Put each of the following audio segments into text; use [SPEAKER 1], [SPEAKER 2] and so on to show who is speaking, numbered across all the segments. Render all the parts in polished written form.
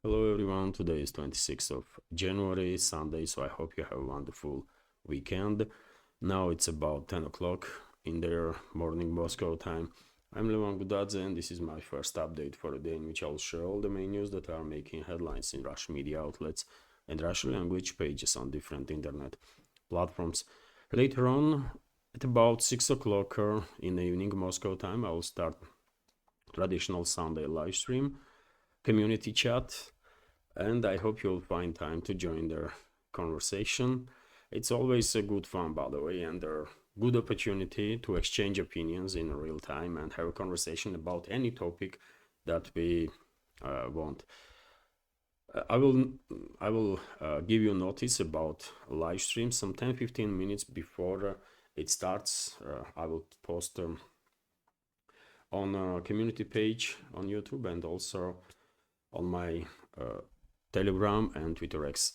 [SPEAKER 1] Hello everyone, today is 26th of January, Sunday, so I hope you have a wonderful weekend. Now it's about 10 o'clock in their morning Moscow time. I'm Levan Gudadze and this is my first update for the day in which I'll share all the main news that are making headlines in Russian media outlets and Russian language pages on different internet platforms. Later on, at about 6 o'clock in the evening Moscow time, I will start traditional Sunday live stream, community chat, and I hope you'll find time to join their conversation. It's always a good fun, by the way, and a good opportunity to exchange opinions in real time and have a conversation about any topic that we want. I will give you notice about live stream some 10-15 minutes before it starts. I will post on a community page on YouTube and also on my Telegram and Twitter X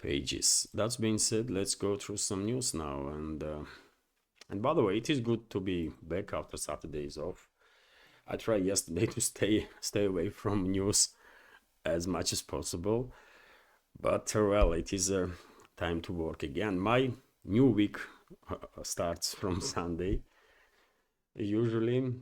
[SPEAKER 1] pages. That being said, let's go through some news now. And by the way, it is good to be back after Saturdays off. I tried yesterday to stay away from news as much as possible, but well, it is time to work again. My new week starts from Sunday. Usually,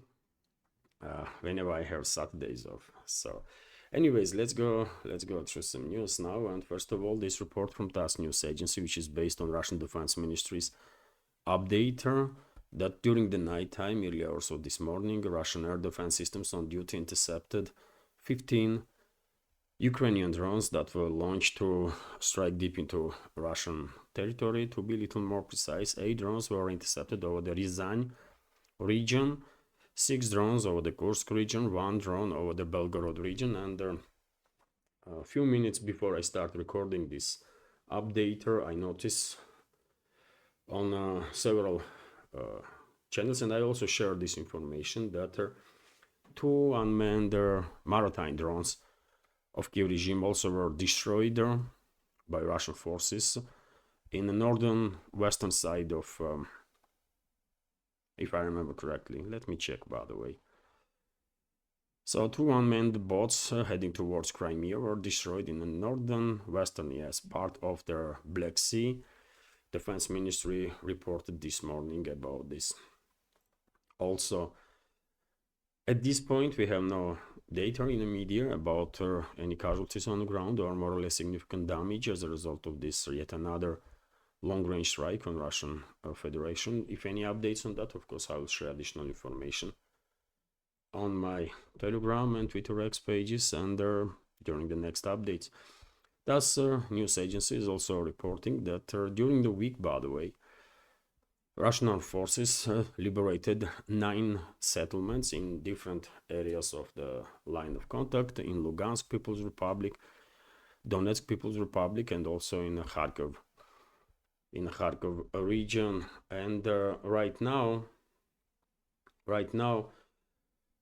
[SPEAKER 1] whenever I have Saturdays off. So anyways, let's go through some news now. And first of all, this report from TASS news agency, which is based on Russian Defense Ministry's update, that during the night time, early hours of this morning, Russian air defense systems on duty intercepted 15 Ukrainian drones that were launched to strike deep into Russian territory. To be a little more precise, 8 drones were intercepted over the Ryazan region, 6 drones over the Kursk region, 1 drone over the Belgorod region, and a few minutes before I start recording this update, I noticed on several channels, and I also shared this information, that 2 unmanned maritime drones of Kiev regime also were destroyed by Russian forces in the northern western side of if I remember correctly. Let me check, by the way. So 2 unmanned boats heading towards Crimea were destroyed in the northern western part of the Black Sea. Defense Ministry reported this morning about this. Also, at this point, we have no data in the media about any casualties on the ground or more or less significant damage as a result of this yet another long-range strike on Russian Federation. If any updates on that, of course, I will share additional information on my Telegram and Twitter X pages and during the next updates. TASS news agency is also reporting that during the week, by the way, Russian armed forces liberated 9 settlements in different areas of the line of contact in Lugansk People's Republic, Donetsk People's Republic, and also in Kharkov region. And right now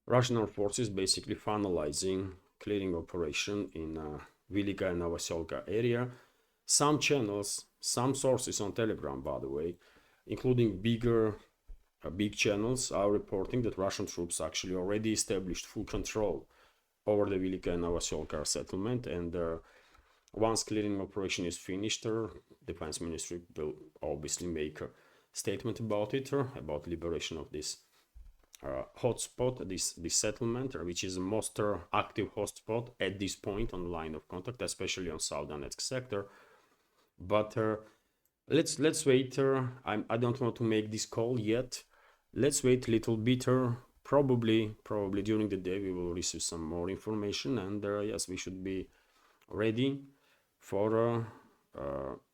[SPEAKER 1] Russian armed forces basically finalizing clearing operation in Velika and Novoselka area. Some channels, some sources on Telegram, by the way, including big channels, are reporting that Russian troops actually already established full control over the Velika and Novoselka settlement, and once clearing operation is finished, Defense Ministry will obviously make a statement about it, about liberation of this hotspot, this settlement, which is the most active hotspot at this point on the line of contact, especially on South Donetsk sector. But let's wait. I don't want to make this call yet. Let's wait a little bit. Probably during the day we will receive some more information, and yes, we should be ready for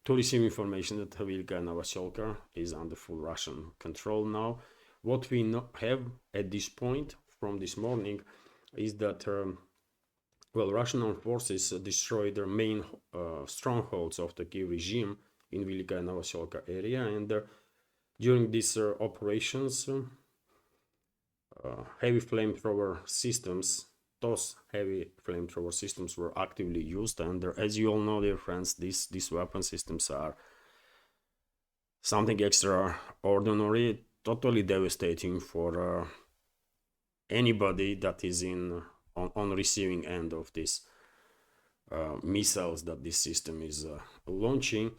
[SPEAKER 1] to receive information that Velika and Novoselka is under full Russian control now. What we have at this point from this morning is that Russian armed forces destroyed their main strongholds of the Kiev regime in Velika and Novoselka area, and during these operations, heavy flamethrower systems, those heavy flamethrower systems were actively used, and as you all know, dear friends, these weapon systems are something extraordinary, totally devastating for anybody that is on receiving end of this missiles that this system is launching.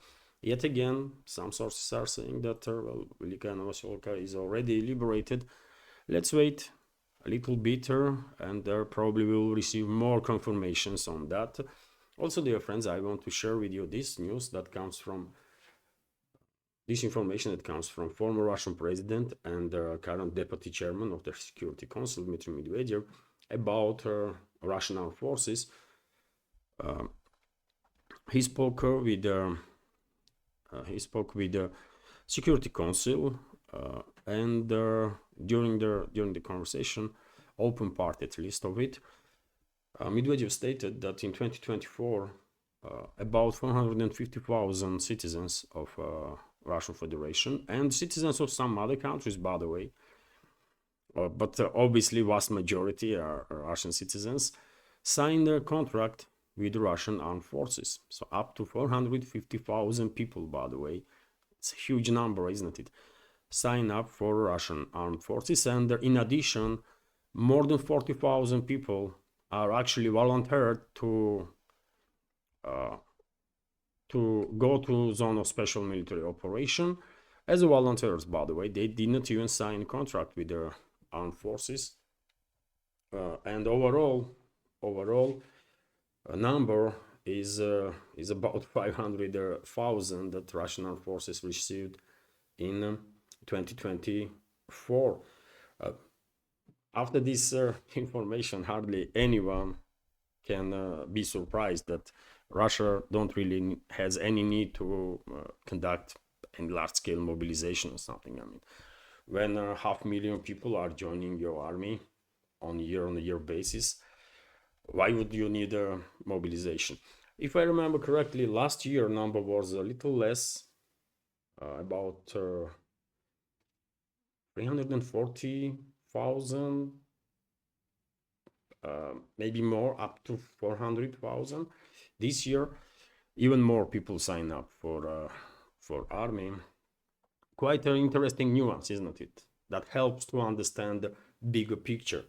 [SPEAKER 1] Yet again, some sources are saying that Velika and Novoselka is already liberated. Let's wait a little bit and probably will receive more confirmations on that. Also, dear friends, I want to share with you this news that comes from this information that comes from former Russian president and current deputy chairman of the Security Council, Dmitry Medvedev, about Russian armed forces. He spoke with the Security Council, and during the conversation, open part at least of it, Medvedev stated that in 2024, about 450,000 citizens of Russian Federation and citizens of some other countries, by the way, but obviously vast majority are Russian citizens, signed a contract with the Russian armed forces. So up to 450,000 people, by the way, it's a huge number, isn't it? Sign up for Russian armed forces, and in addition, more than 40,000 people are actually volunteered to go to zone of special military operation as volunteers. By the way, they did not even sign a contract with the armed forces, and overall number is about 500,000 that Russian armed forces received in 2024. After this information, hardly anyone can be surprised that Russia don't really has any need to conduct a large-scale mobilization or something. I mean, when 500,000 people are joining your army on year-on-year basis, why would you need a mobilization? If I remember correctly, last year number was a little less, about 340,000, maybe more, up to 400,000. This year, even more people sign up for army. Quite an interesting nuance, isn't it? That helps to understand the bigger picture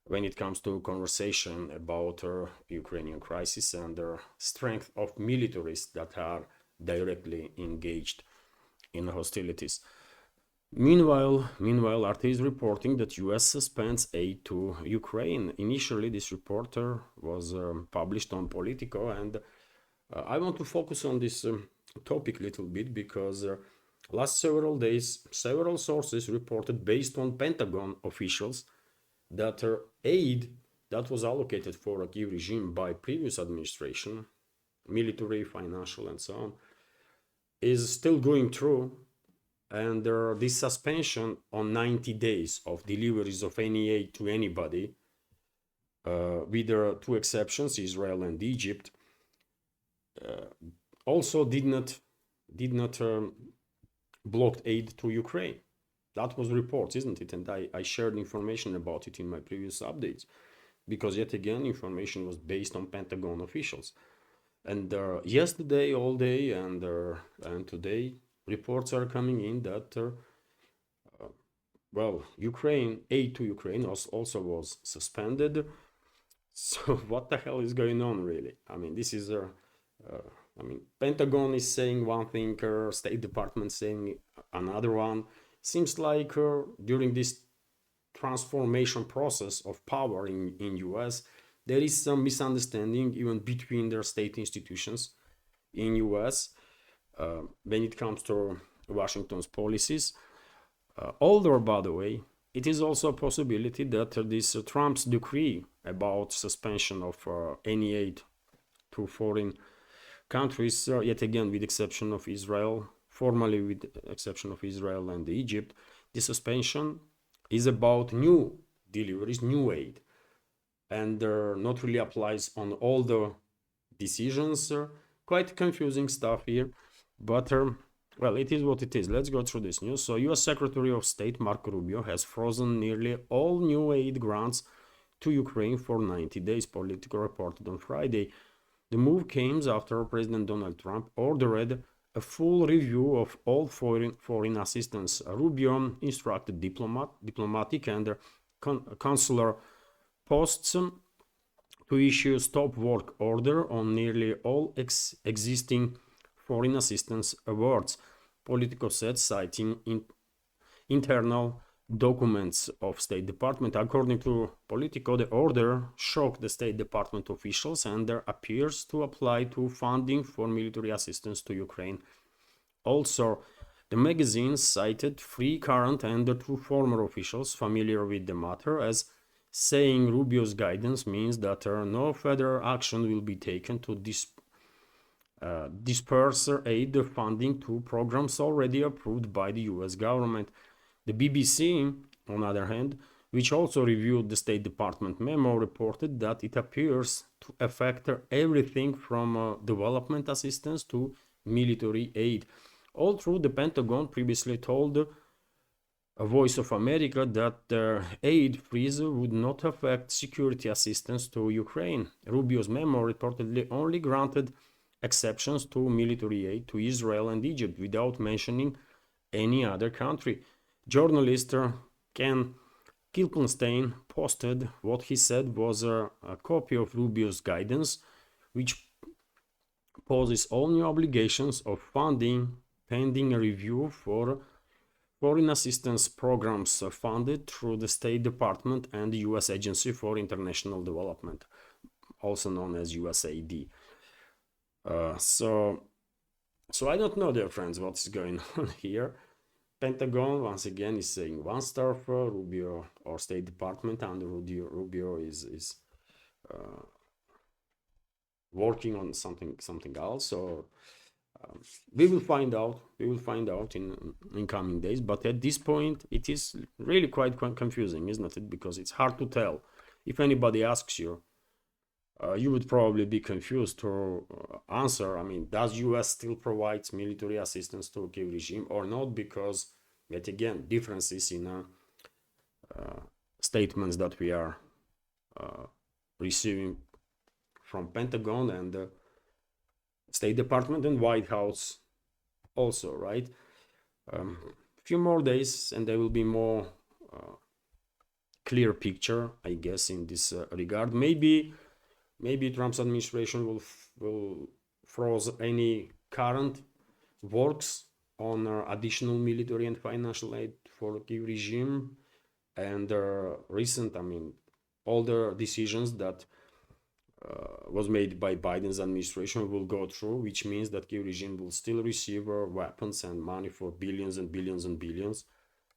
[SPEAKER 1] when it comes to conversation about Ukrainian crisis and the strength of militaries that are directly engaged in hostilities. Meanwhile, RT is reporting that US suspends aid to Ukraine. Initially, this reporter was published on Politico, and I want to focus on this topic a little bit because last several days, several sources reported based on Pentagon officials that aid that was allocated for a Kiev regime by previous administration, military, financial, and so on, is still going through. And this suspension on 90 days of deliveries of any aid to anybody, with two exceptions, Israel and Egypt, also did not block aid to Ukraine. That was reports, isn't it? And I shared information about it in my previous updates, because yet again, information was based on Pentagon officials. And yesterday, all day, and today, reports are coming in that, Ukraine, aid to Ukraine also was suspended. So what the hell is going on, really? I mean, this is Pentagon is saying one thing, State Department saying another one. Seems like during this transformation process of power in US, there is some misunderstanding even between their state institutions in US when it comes to Washington's policies. Although, by the way, it is also a possibility that this Trump's decree about suspension of any aid to foreign countries, yet again with exception of Israel, formally with exception of Israel and Egypt, the suspension is about new deliveries, new aid, and not really applies on all the decisions. Quite confusing stuff here, but well, it is what it is. Let's go through this news. So, US Secretary of State Marco Rubio has frozen nearly all new aid grants to Ukraine for 90 days, Politico reported on Friday. The move came after President Donald Trump ordered a full review of all foreign assistance. Rubio instructed diplomatic and consular posts to issue a stop work order on nearly all existing foreign assistance awards, Politico said, citing internal documents of State Department. According to Politico, the order shocked the State Department officials and there appears to apply to funding for military assistance to Ukraine. Also, the magazine cited 3 current and 2 former officials familiar with the matter as saying Rubio's guidance means that no further action will be taken to disperse aid funding to programs already approved by the US government. The BBC, on the other hand, which also reviewed the State Department memo, reported that it appears to affect everything from development assistance to military aid. All through, the Pentagon previously told a Voice of America that the aid freeze would not affect security assistance to Ukraine. Rubio's memo reportedly only granted exceptions to military aid to Israel and Egypt without mentioning any other country. Journalist Ken Kilkenstein posted what he said was a copy of Rubio's guidance, which poses all new obligations of funding pending a review for foreign assistance programs funded through the State Department and the U.S. Agency for International Development, also known as USAID. So I don't know, dear friends, what's going on here. Pentagon, once again, is saying one stuff, Rubio or State Department under Rubio is working on something else. So we will find out. We will find out in coming days. But at this point, it is really quite confusing, isn't it? Because it's hard to tell. If anybody asks you, you would probably be confused to answer. I mean, does US still provide military assistance to Kiev regime or not? Because, yet again, differences in statements that we are receiving from Pentagon and State Department and White House also, right? Few more days and there will be more clear picture, I guess, in this regard. Maybe Trump's administration will freeze any current works on additional military and financial aid for Kiev regime, and recent, I mean, all the decisions that was made by Biden's administration will go through, which means that Kiev regime will still receive weapons and money for billions and billions and billions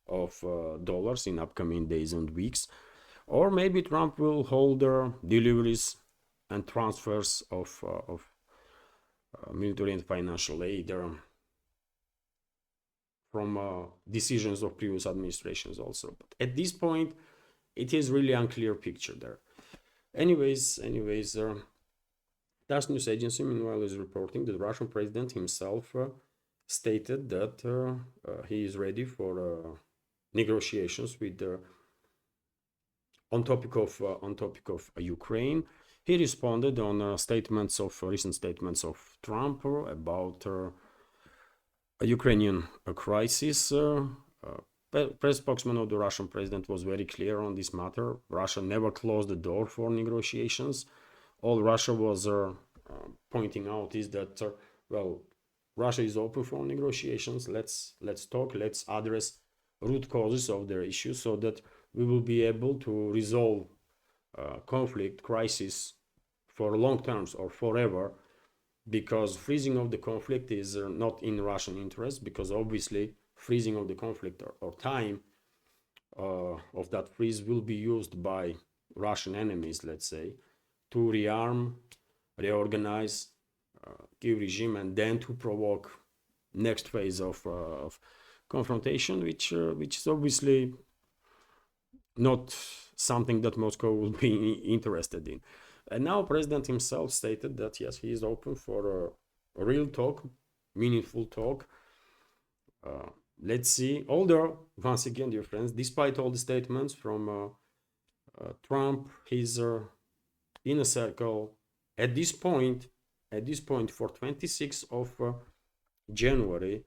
[SPEAKER 1] of dollars in upcoming days and weeks. Or maybe Trump will hold deliveries and transfers of military and financial aid from decisions of previous administrations also. But at this point, it is really unclear picture there. Anyways, TASS news agency meanwhile is reporting that the Russian president himself stated that he is ready for negotiations with on topic of Ukraine. He responded on recent statements of Trump about a Ukrainian crisis. Press spokesman of the Russian president was very clear on this matter. Russia never closed the door for negotiations. All Russia was pointing out is that, well, Russia is open for negotiations. Let's talk. Let's address root causes of their issues so that we will be able to resolve conflict, crisis for long terms or forever, because freezing of the conflict is not in Russian interest, because obviously freezing of the conflict or time of that freeze will be used by Russian enemies, let's say, to rearm, reorganize Kiev regime, and then to provoke next phase of confrontation, which is obviously not something that Moscow would be interested in. And now President himself stated that yes, he is open for a real talk, meaningful talk. Let's see. Although, once again, dear friends, despite all the statements from Trump, his inner circle, at this point, for 26th of January,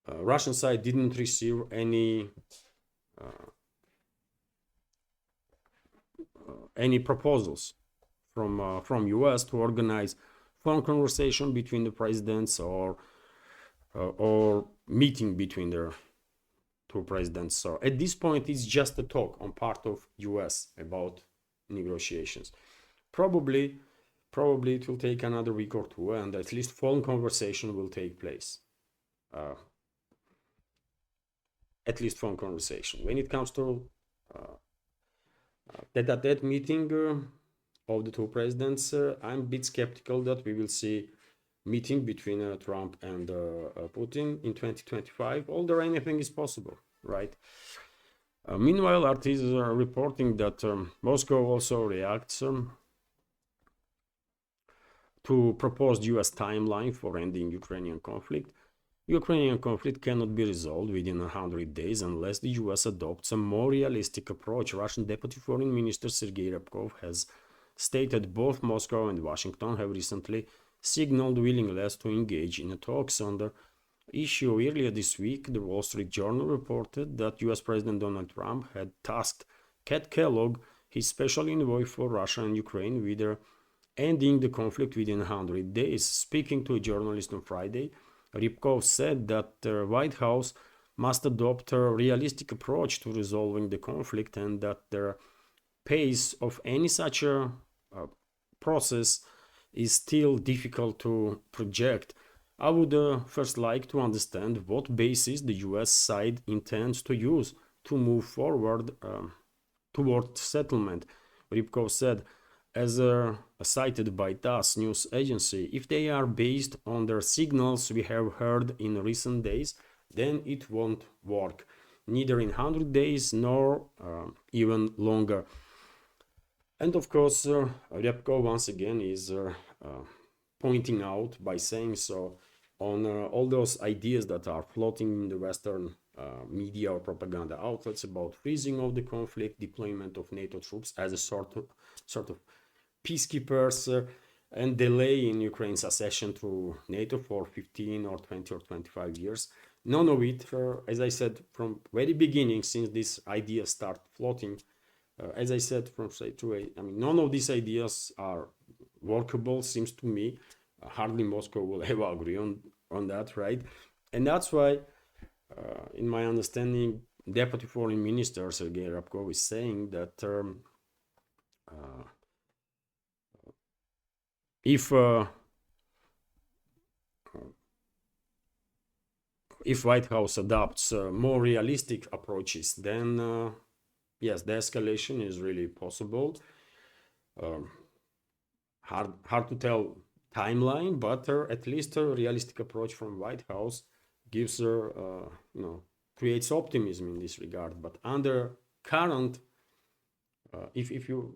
[SPEAKER 1] Russian side didn't receive any any proposals from US to organize phone conversation between the presidents or meeting between the two presidents. So at this point, it's just a talk on part of US about negotiations. Probably it will take another week or two, and at least phone conversation will take place. At least phone conversation. When it comes to tete-a-tete meeting of the two presidents, I'm a bit skeptical that we will see meeting between Trump and Putin in 2025, although anything is possible, right? Meanwhile, artists are reporting that Moscow also reacts to proposed US timeline for ending Ukrainian conflict. Ukrainian conflict cannot be resolved within 100 days unless the US adopts a more realistic approach. Russian Deputy Foreign Minister Sergei Ryabkov has stated both Moscow and Washington have recently signaled willingness to engage in talks on the issue. Earlier this week, the Wall Street Journal reported that US President Donald Trump had tasked Kat Kellogg, his special envoy for Russia and Ukraine, with ending the conflict within 100 days. Speaking to a journalist on Friday, Ryabkov said that the White House must adopt a realistic approach to resolving the conflict and that the pace of any such a process is still difficult to project. I would first like to understand what basis the US side intends to use to move forward toward settlement, Ryabkov said. As cited by TASS news agency, if they are based on the signals we have heard in recent days, then it won't work, neither in 100 days nor even longer. And of course, Ryabkov once again is pointing out by saying so on all those ideas that are floating in the Western media or propaganda outlets about freezing of the conflict, deployment of NATO troops as a sort of peacekeepers, and delay in Ukraine's accession to NATO for 15 or 20 or 25 years. None of it, as I said from very beginning, since this idea start floating, as I said from straight away, I mean, none of these ideas are workable, seems to me. Hardly Moscow will ever agree on that, right? And that's why, in my understanding, Deputy Foreign Minister Sergei Ryabkov is saying that if White House adopts more realistic approaches, then yes, the escalation is really possible. Hard to tell timeline, but at least a realistic approach from White House gives creates optimism in this regard. But under current,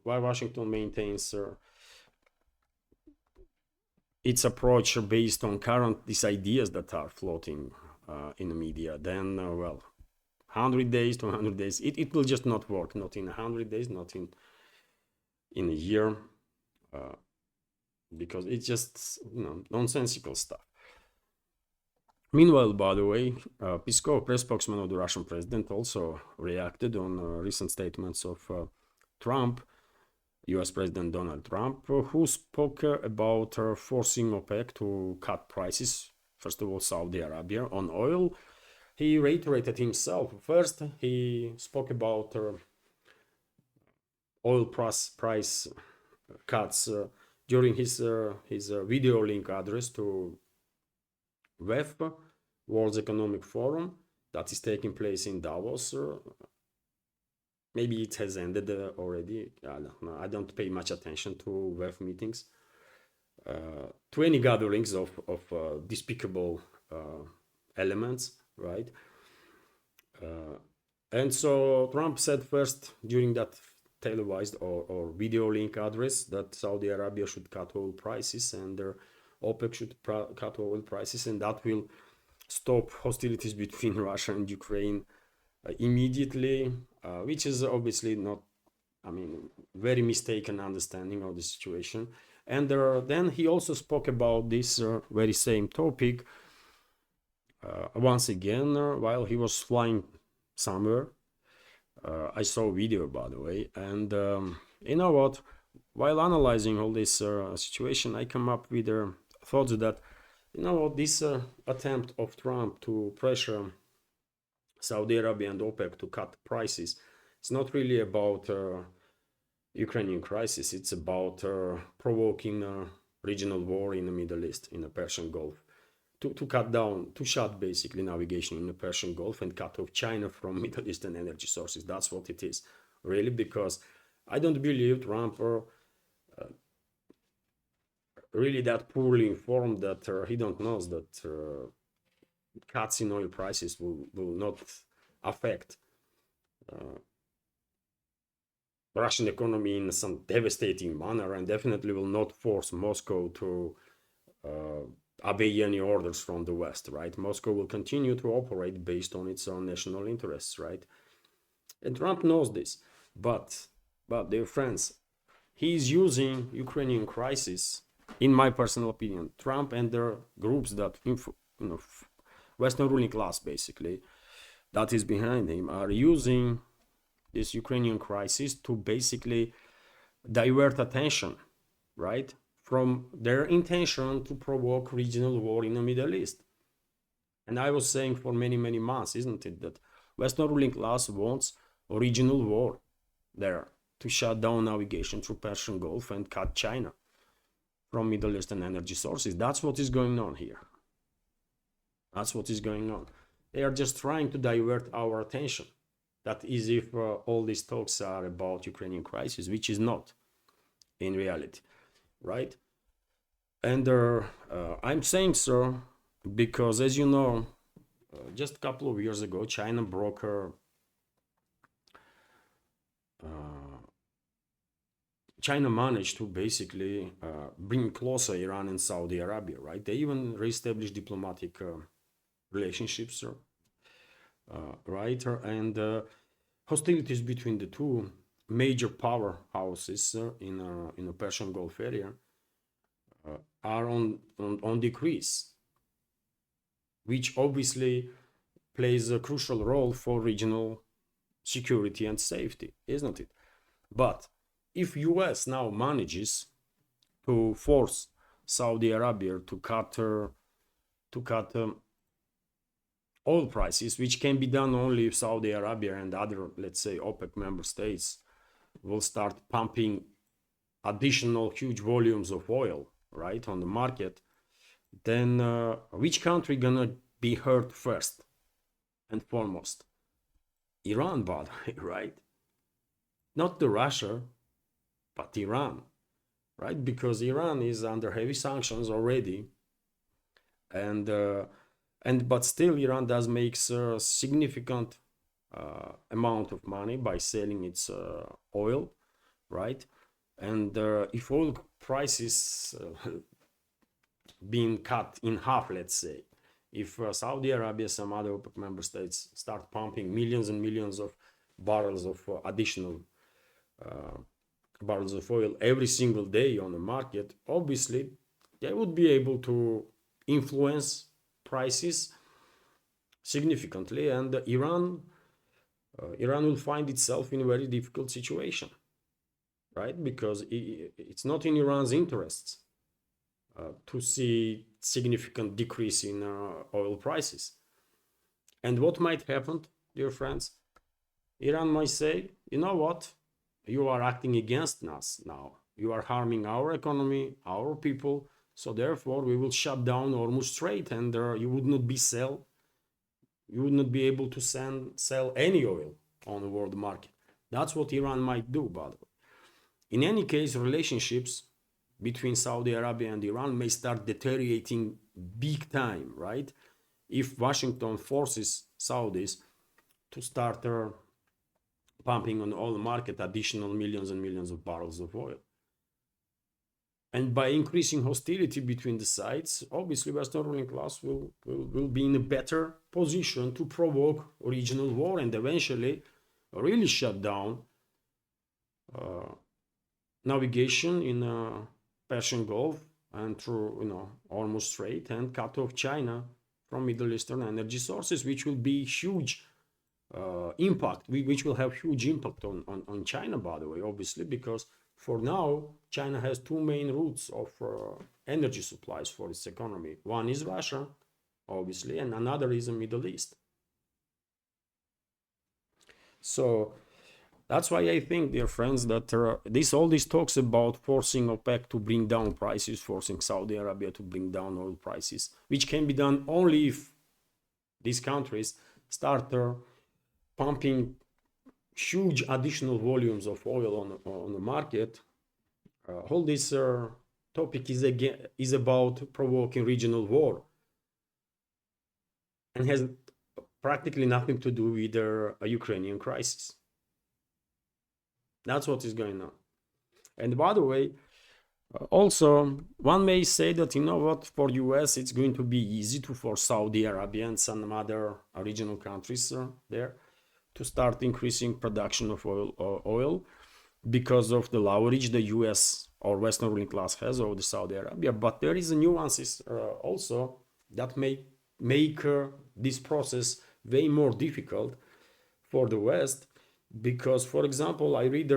[SPEAKER 1] while Washington maintains its approach based on these ideas that are floating in the media, then 100 days to 100 days, it will just not work. Not in 100 days, not in a year, because it's just nonsensical stuff. Meanwhile, by the way, Peskov, press spokesman of the Russian president, also reacted on recent statements of Trump, US President Donald Trump, who spoke about forcing OPEC to cut prices, first of all Saudi Arabia, on oil. He reiterated himself. First, he spoke about oil price cuts during his video link address to WEF, World Economic Forum, that is taking place in Davos. Maybe it has ended already. I don't know. I don't pay much attention to WEF meetings, to any gatherings of despicable elements, right? And so Trump said first during that televised or video link address that Saudi Arabia should cut oil prices and OPEC should cut oil prices, and that will stop hostilities between Russia and Ukraine immediately, which is obviously not, very mistaken understanding of the situation. And then he also spoke about this very same topic once again while he was flying somewhere. I saw a video, by the way, and You know what? While analyzing all this situation, I come up with thoughts that, you know what, this attempt of Trump to pressure Saudi Arabia and OPEC to cut prices, it's not really about Ukrainian crisis. It's about provoking a regional war in the Middle East, in the Persian Gulf, to cut down, to shut basically navigation in the Persian Gulf and cut off China from Middle Eastern energy sources. That's what it is, really, because I don't believe Trump really that poorly informed that he don't know that cuts in oil prices will not affect Russian economy in some devastating manner, and definitely will not force Moscow to obey any orders from the West, right? Moscow will continue to operate based on its own national interests, right? And Trump knows this, but dear friends, he is using Ukrainian crisis, in my personal opinion. Trump and their groups that, Western ruling class basically, that is behind him, are using this Ukrainian crisis to basically divert attention, right, from their intention to provoke regional war in the Middle East. And I was saying for many, many months, isn't it, that Western ruling class wants a regional war there to shut down navigation through Persian Gulf and cut China from Middle Eastern energy sources. That's what is going on here. That's what is going on. They are just trying to divert our attention. That is if all these talks are about Ukrainian crisis, which is not in reality, right? And I'm saying so because, as you know, just a couple of years ago, China broke her China managed to basically bring closer Iran and Saudi Arabia, right? They even reestablished diplomatic relationships, right? And hostilities between the two major powerhouses in the Persian Gulf area are on decrease, which obviously plays a crucial role for regional security and safety, isn't it? But if US now manages to force Saudi Arabia to cut oil prices, which can be done only if Saudi Arabia and other, let's say, OPEC member states will start pumping additional huge volumes of oil, right, on the market, then which country gonna be hurt first and foremost? Iran, by the way, right? Not the Russia, but Iran, right? Because Iran is under heavy sanctions already, and but still Iran does make a significant amount of money by selling its oil, right? And if oil prices being cut in half, let's say, if Saudi Arabia, some other OPEC member states start pumping millions and millions of barrels of additional barrels of oil every single day on the market, obviously they would be able to influence prices significantly, and Iran will find itself in a very difficult situation, right? Because it's not in Iran's interests to see significant decrease in oil prices. And what might happen, dear friends? Iran might say, you know what? You are acting against us now. You are harming our economy, our people. So therefore, we will shut down Hormuz Strait, and you would not be able to sell any oil on the world market. That's what Iran might do, by the way. In any case, relationships between Saudi Arabia and Iran may start deteriorating big time, right? If Washington forces Saudis to start pumping on all the market additional millions and millions of barrels of oil. And by increasing hostility between the sides, obviously Western ruling class will be in a better position to provoke regional war and eventually really shut down navigation in Persian Gulf and through Hormuz Strait, and cut off China from Middle Eastern energy sources, which will be huge impact, which will have huge impact on China, by the way, obviously, because for now, China has two main routes of energy supplies for its economy. One is Russia, obviously, and another is the Middle East. So that's why I think, dear friends, that all these talks about forcing OPEC to bring down prices, forcing Saudi Arabia to bring down oil prices, which can be done only if these countries start pumping huge additional volumes of oil on the market. All this topic is about provoking regional war and has practically nothing to do with the Ukrainian crisis. That's what is going on. And by the way, also, one may say that, you know what, for US, it's going to be easy to force Saudi Arabia and some other regional countries there to start increasing production of oil because of the leverage the US or Western ruling class has over the Saudi Arabia. But there is nuances also that may make this process way more difficult for the West, because, for example, I read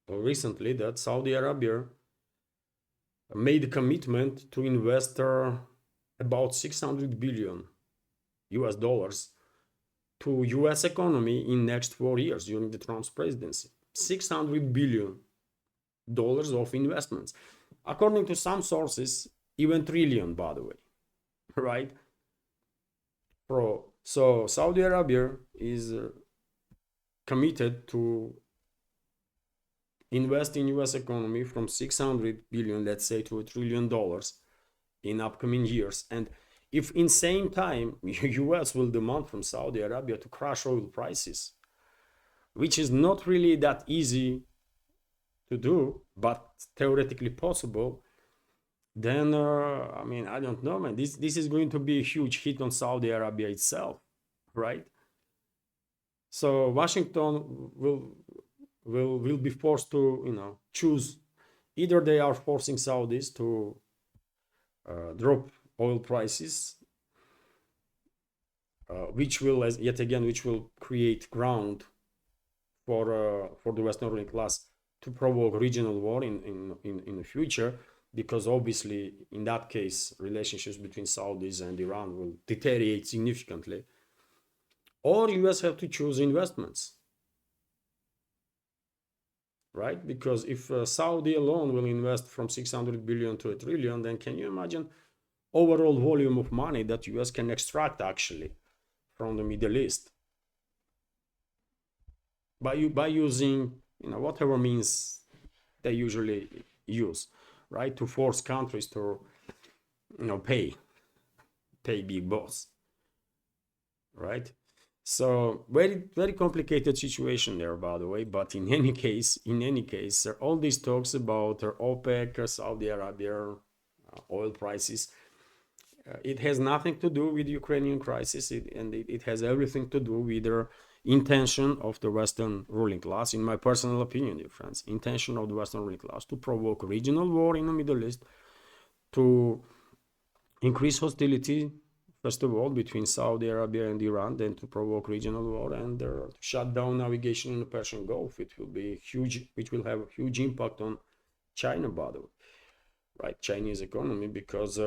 [SPEAKER 1] recently that Saudi Arabia made a commitment to invest about 600 billion US dollars to US economy in next 4 years during the Trump's presidency. 600 billion dollars of investments. According to some sources, even trillion, by the way, right? So Saudi Arabia is committed to invest in US economy from 600 billion, let's say, to $1 trillion in upcoming years. And if in same time US will demand from Saudi Arabia to crush oil prices, which is not really that easy to do, but theoretically possible, then I mean, I don't know, man. This is going to be a huge hit on Saudi Arabia itself, right? So Washington will be forced to, you know, choose. Either they are forcing Saudis to drop oil prices, which will, yet again, which will create ground for the Western ruling class to provoke regional war in the future, because obviously in that case relationships between Saudis and Iran will deteriorate significantly, or US have to choose investments, right? Because if Saudi alone will invest from 600 billion to $1 trillion, then can you imagine overall volume of money that US can extract actually from the Middle East by using, you know, whatever means they usually use, right, to force countries to, you know, pay big boss, right? So very complicated situation there, by the way. But in any case, all these talks about OPEC, Saudi Arabia, oil prices, it has nothing to do with Ukrainian crisis, and it has everything to do with the intention of the Western ruling class, in my personal opinion, dear friends, intention of the Western ruling class to provoke regional war in the Middle East, to increase hostility, first of all, between Saudi Arabia and Iran, then to provoke regional war, and to shut down navigation in the Persian Gulf. It will be huge, which will have a huge impact on China, by the way, right? Chinese economy, because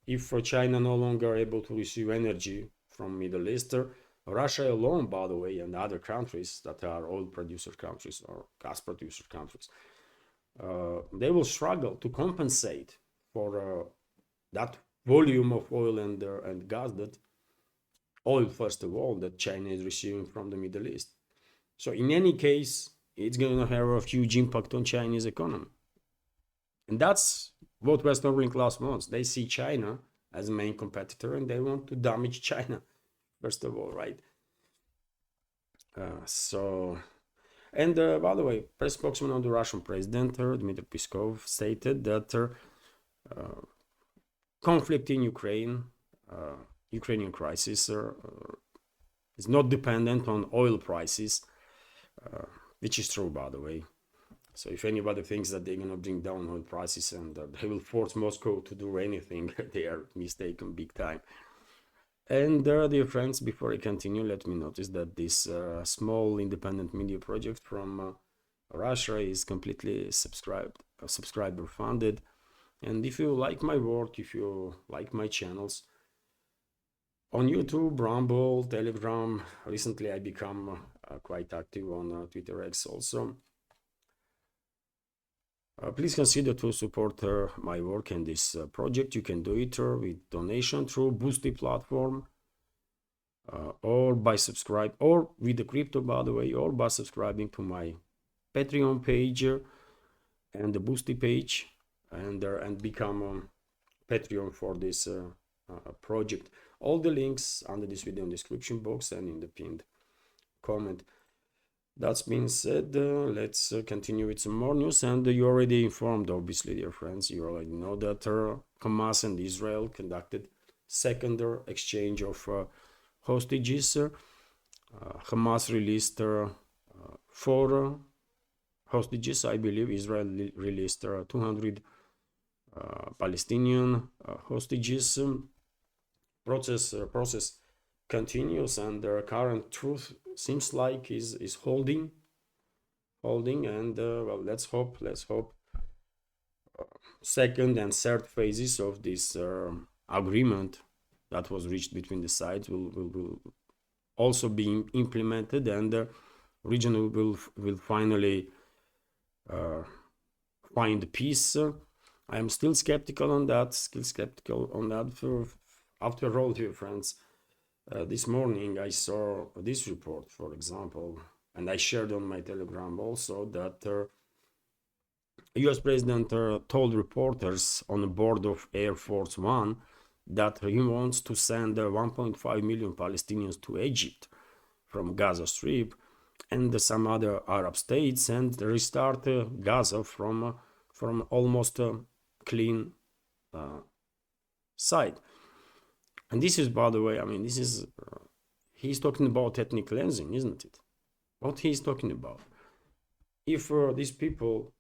[SPEAKER 1] if China no longer able to receive energy from Middle East, Russia alone, by the way, and other countries that are oil producer countries or gas producer countries, they will struggle to compensate for that volume of oil and gas, that oil, first of all, that China is receiving from the Middle East. So in any case, it's going to have a huge impact on Chinese economy. And that's what Western ruling class wants. They see China as a main competitor, and they want to damage China, first of all, right? And by the way, press spokesman of the Russian president, Dmitry Peskov, stated that conflict in Ukraine, Ukrainian crisis, is not dependent on oil prices, which is true, by the way. So if anybody thinks that they're going to bring down oil prices and they will force Moscow to do anything, they are mistaken big time. And dear friends, before I continue, let me notice that this small independent media project from Russia is completely subscriber funded. And if you like my work, if you like my channels on YouTube, Rumble, Telegram, recently I become quite active on Twitter X also. Please consider to support my work in this project. You can do it with donation through Boosty platform, or by subscribe, or with the crypto, by the way, or by subscribing to my Patreon page and the Boosty page, and become Patreon for this project. All the links under this video in the description box and in the pinned comment. That's been said, let's continue with some more news. And you already informed, obviously, dear friends, you already know that Hamas and Israel conducted second exchange of hostages. Hamas released 4 hostages, I believe. Israel released 200 Palestinian hostages. Process continues, and the current truth seems like is holding, and well, let's hope second and third phases of this agreement that was reached between the sides will also be implemented, and the region will finally find peace. I am still skeptical on that. After all, dear friends, this morning I saw this report, for example, and I shared on my Telegram also, that US President told reporters on board of Air Force One that he wants to send 1.5 million Palestinians to Egypt from Gaza Strip and some other Arab states, and restart Gaza from almost clean side. And this is, by the way, I mean, this is, he's talking about ethnic cleansing, isn't it? What he's talking about. If these people,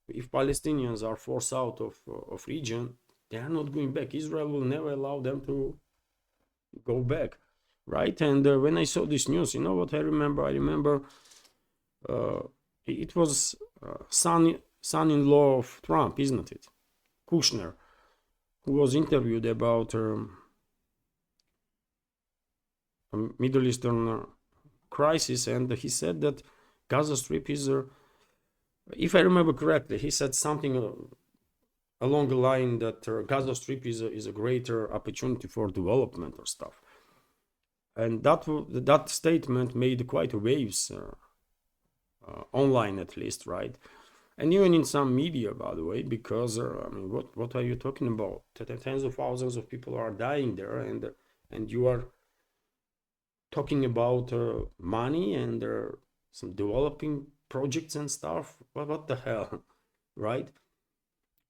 [SPEAKER 1] if Palestinians are forced out of region, they are not going back. Israel will never allow them to go back, right? And when I saw this news, you know what I remember? I remember it was son-in-law of Trump, isn't it? Kushner, who was interviewed about Middle Eastern crisis, and he said that Gaza Strip is, if I remember correctly, he said something along the line that Gaza Strip is a greater opportunity for development or stuff, and that statement made quite waves online, at least, right? And even in some media, by the way, because I mean, what are you talking about? Tens of thousands of people are dying there, and you are talking about money and some developing projects and stuff. What the hell, right?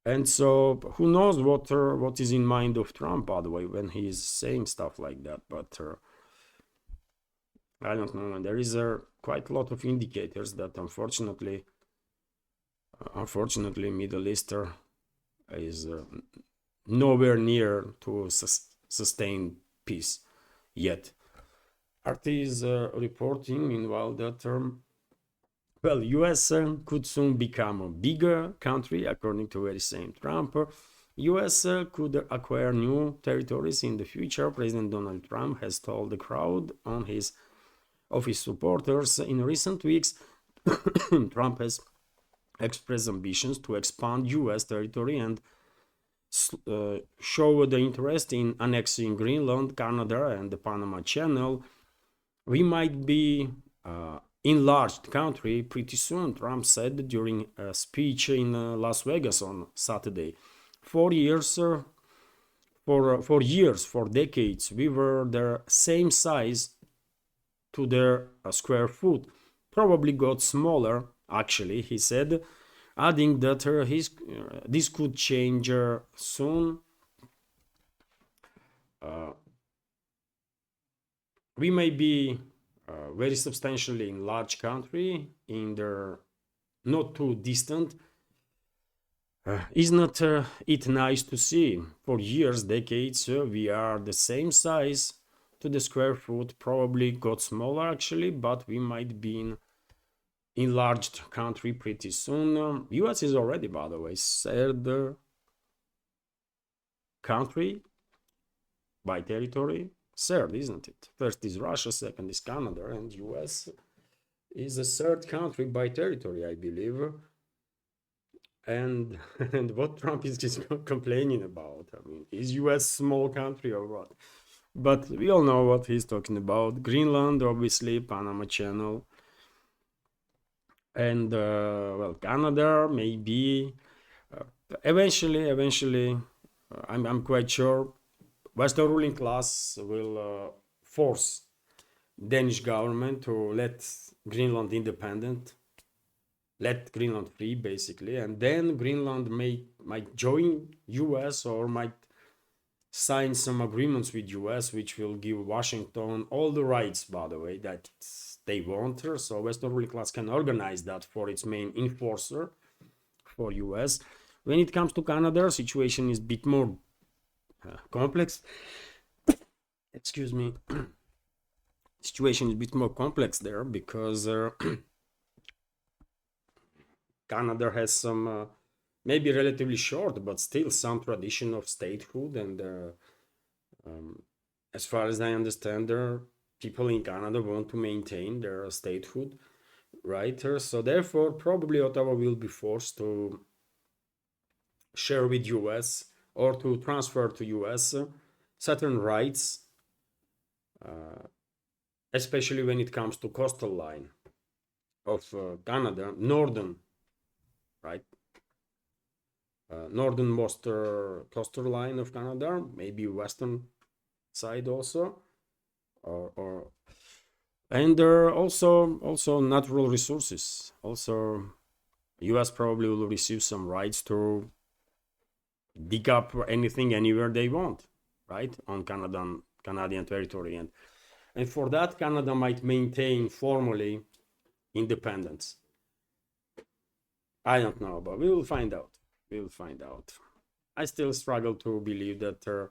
[SPEAKER 1] And so who knows what is in mind of Trump, by the way, when he is saying stuff like that. But I don't know. And there is quite a lot of indicators that unfortunately Middle East is nowhere near to sustain peace yet. RT is reporting, meanwhile, that well, US could soon become a bigger country, according to very same Trump. US could acquire new territories in the future. President Donald Trump has told the crowd of his supporters in recent weeks. Trump has expressed ambitions to expand US territory and show the interest in annexing Greenland, Canada, and the Panama Channel. We might be enlarged country pretty soon, Trump said during a speech in Las Vegas on Saturday. For decades, we were the same size to their square foot. Probably got smaller, actually, he said, adding that this could change soon. We may be very substantially enlarged country in the not too distant. Is not it nice to see? For years, decades, we are the same size to the square foot probably got smaller actually, but we might be in enlarged country pretty soon. US is already, by the way, third country by territory. Third, isn't it? First is Russia, second is Canada, and US is the third country by territory, I believe. And and what Trump is just complaining about? I mean, is US small country or what? But we all know what he's talking about. Greenland, obviously, Panama Channel, and well, Canada maybe. Eventually, I'm quite sure Western ruling class will force Danish government to let Greenland independent, let Greenland free, basically, and then Greenland might join US or might sign some agreements with US, which will give Washington all the rights, by the way, that they want. So Western ruling class can organize that for its main enforcer, for US. When it comes to Canada, situation is a bit more complex. Excuse me. Situation is a bit more complex there because Canada has some maybe relatively short, but still some tradition of statehood, and as far as I understand, people in Canada want to maintain their statehood, right? So therefore, probably Ottawa will be forced to share with US or to transfer to US certain rights, especially when it comes to coastal line of Canada, northern, right? Northernmost coastal line of Canada, maybe western side also, and also natural resources. Also, US probably will receive some rights to dig up anything anywhere they want, right, on Canadian territory, and for that Canada might maintain formally independence. I don't know, but we will find out. We will find out. I still struggle to believe that the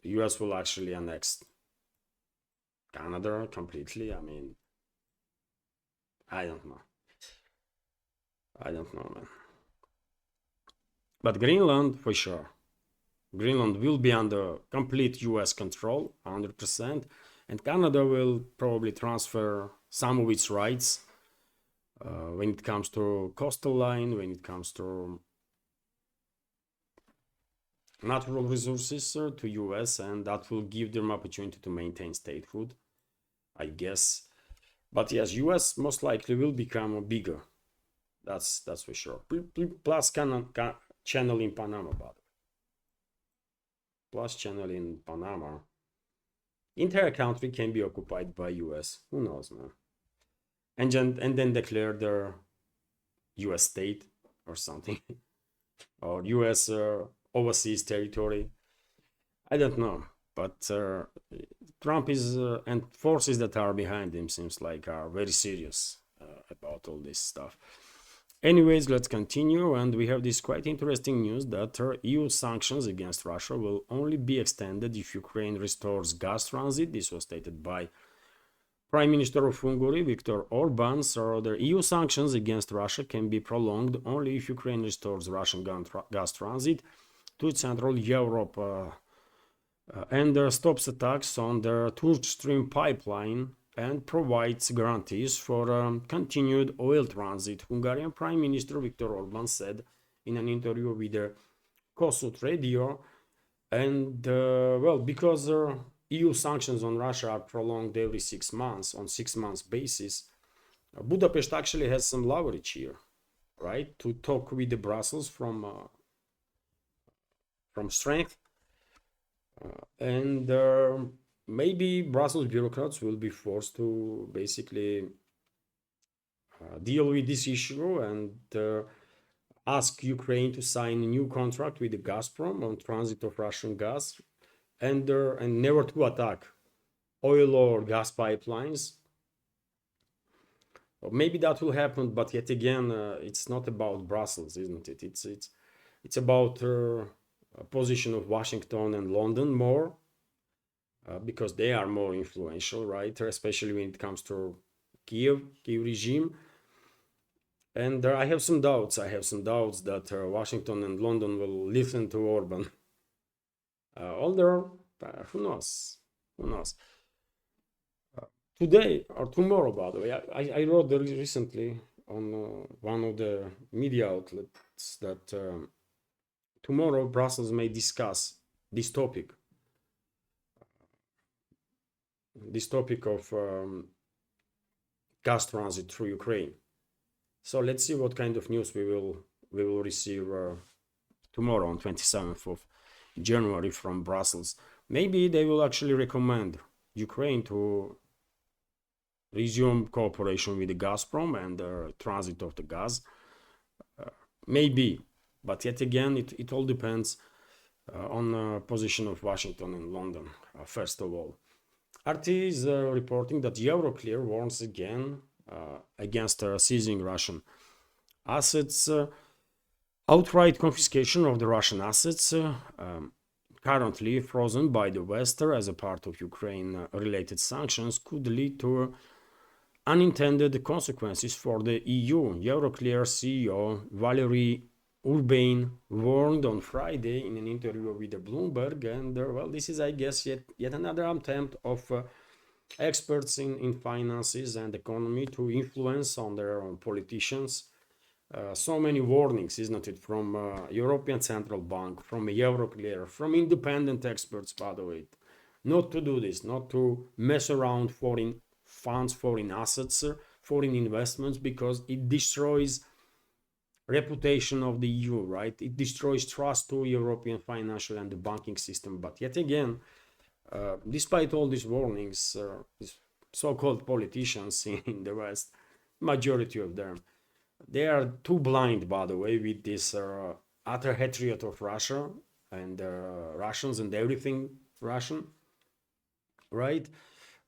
[SPEAKER 1] US will actually annex Canada completely. I mean, I don't know. I don't know, man. But Greenland, for sure. Greenland will be under complete US control, 100%. And Canada will probably transfer some of its rights when it comes to coastal line, when it comes to natural resources to US, and that will give them opportunity to maintain statehood, I guess. But yes, US most likely will become bigger. That's for sure. Plus channel in Panama, by the way. Plus channel in Panama. Entire country can be occupied by US. Who knows, man? And then declare their US state or something. Or US overseas territory. I don't know. But Trump is and forces that are behind him seems like are very serious about all this stuff. Anyways, let's continue, and we have this quite interesting news that EU sanctions against Russia will only be extended if Ukraine restores gas transit. This was stated by Prime Minister of Hungary, Viktor Orban. So the EU sanctions against Russia can be prolonged only if Ukraine restores Russian gas transit to Central Europe and stops attacks on the Turk Stream pipeline and provides guarantees for continued oil transit, Hungarian Prime Minister Viktor Orban said in an interview with the Kossuth Radio. And well, because EU sanctions on Russia are prolonged every 6 months on 6 months basis, Budapest actually has some leverage here, right, to talk with the Brussels from strength, and maybe Brussels bureaucrats will be forced to basically deal with this issue and ask Ukraine to sign a new contract with the Gazprom on transit of Russian gas, and never to attack oil or gas pipelines. Or maybe that will happen, but yet again, it's not about Brussels, isn't it? It's about position of Washington and London more. because they are more influential, right? Especially when it comes to Kiev regime. And I have some doubts. I have some doubts that Washington and London will listen to Orban. Although, who knows? Who knows? Today or tomorrow, by the way, I wrote recently on one of the media outlets that tomorrow Brussels may discuss this topic of gas transit through Ukraine. So let's see what kind of news we will receive tomorrow on 27th of January from Brussels. Maybe they will actually recommend Ukraine to resume cooperation with the Gazprom and the transit of the gas. Maybe, but yet again, it all depends on the position of Washington and London, first of all. RT is reporting that Euroclear warns again against seizing Russian assets, outright confiscation of the Russian assets currently frozen by the West as a part of Ukraine-related sanctions could lead to unintended consequences for the EU. Euroclear CEO Valerie Urbain warned on Friday in an interview with Bloomberg, and well, this is, I guess, yet another attempt of experts in finances and economy to influence on their own politicians. So many warnings, isn't it, from European Central Bank, from Euroclear, from independent experts, by the way, not to do this, not to mess around foreign funds, foreign assets, foreign investments, because it destroys reputation of the EU, right? It destroys trust to European financial and the banking system. But yet again, despite all these warnings, these so-called politicians in the West, majority of them, they are too blind, by the way, with this utter hatred of Russia and Russians and everything Russian, right?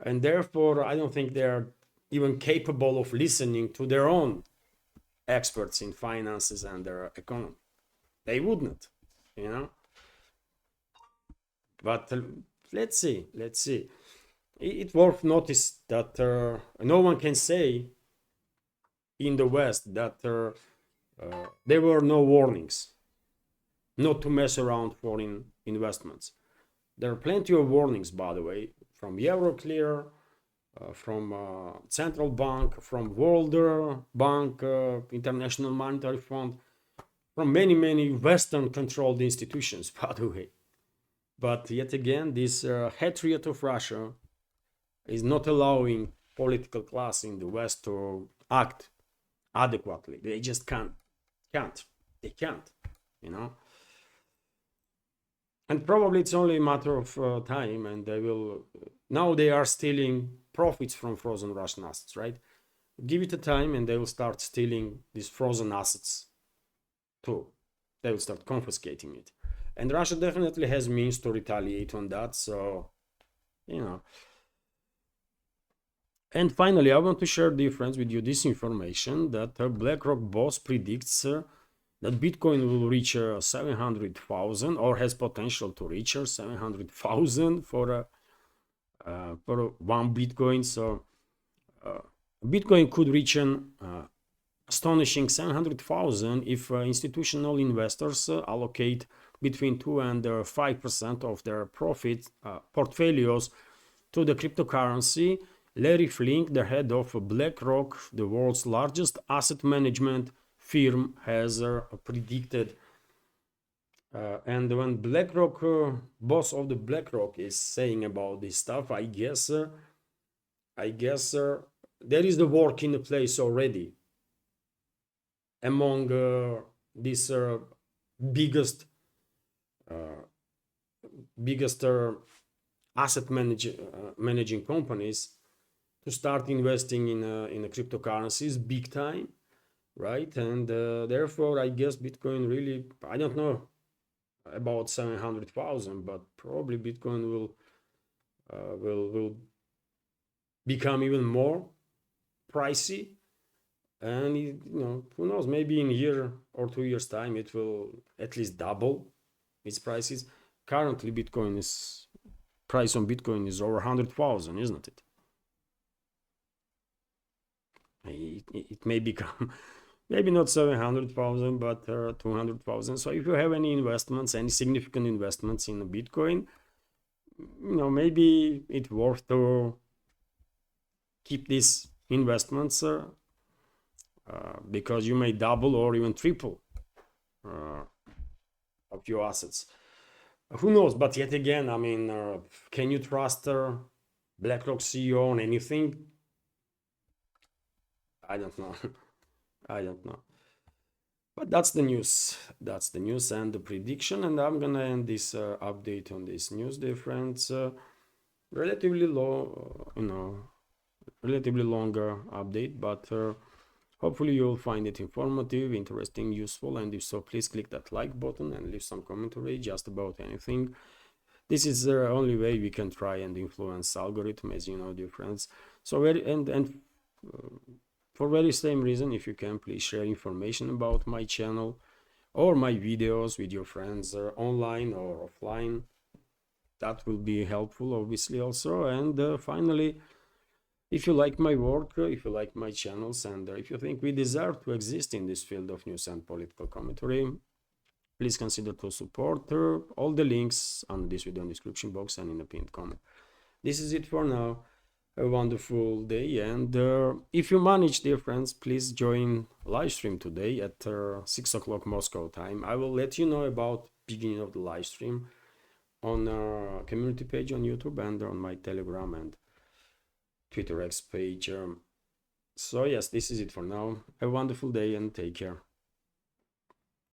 [SPEAKER 1] And therefore, I don't think they're even capable of listening to their own experts in finances and their economy. They wouldn't, you know. But let's see. It's worth notice that no one can say in the West that there were no warnings not to mess around foreign investments. There are plenty of warnings, by the way, from Euroclear, from Central Bank, from World Bank, International Monetary Fund, from many Western-controlled institutions, by the way. But yet again, this hatred of Russia is not allowing political class in the West to act adequately. They just can't. They can't, you know. And probably it's only a matter of time, and they will. Now they are stealing profits from frozen Russian assets, right? Give it a time, and they will start stealing these frozen assets too. They will start confiscating it, and Russia definitely has means to retaliate on that. So, you know. And finally, I want to share difference with you this information that BlackRock boss predicts that Bitcoin will reach 700,000 or has potential to reach 700,000 for one Bitcoin. So Bitcoin could reach an astonishing 700,000 if institutional investors allocate between 2 and 5% of their profit portfolios to the cryptocurrency. Larry Flink, the head of BlackRock, the world's largest asset management firm, has predicted. And when BlackRock, boss of the BlackRock, is saying about this stuff, I guess there is the work in place already among these biggest asset managing companies to start investing in cryptocurrencies big time, right? And therefore, I guess Bitcoin really, I don't know about 700,000, but probably Bitcoin will become even more pricey, and who knows, maybe in a year or 2 years time it will at least double its prices. Currently Bitcoin is price on Bitcoin is over 100,000, isn't it? It may become maybe not 700,000, but 200,000. So if you have any investments, any significant investments in Bitcoin, maybe it's worth to keep these investments because you may double or even triple of your assets. Who knows? But yet again, I mean, can you trust BlackRock CEO on anything? I don't know. I don't know. But that's the news. That's the news and the prediction. And I'm gonna end this update on this news difference. Relatively low, relatively longer update, but hopefully you'll find it informative, interesting, useful, and if so, please click that like button and leave some commentary just about anything. This is the only way we can try and influence algorithm, as you know, dear friends. So for very same reason, if you can, please share information about my channel or my videos with your friends online or offline. That will be helpful, obviously, also. And finally, if you like my work, if you like my channels, and if you think we deserve to exist in this field of news and political commentary, please consider to support all the links on this video in the description box and in the pinned comment. This is it for now. A wonderful day, and if you manage, dear friends, please join live stream today at 6 o'clock Moscow time. I will let you know about beginning of the live stream on our community page on YouTube and on my Telegram and Twitter X page. So yes, this is it for now. A wonderful day and take care.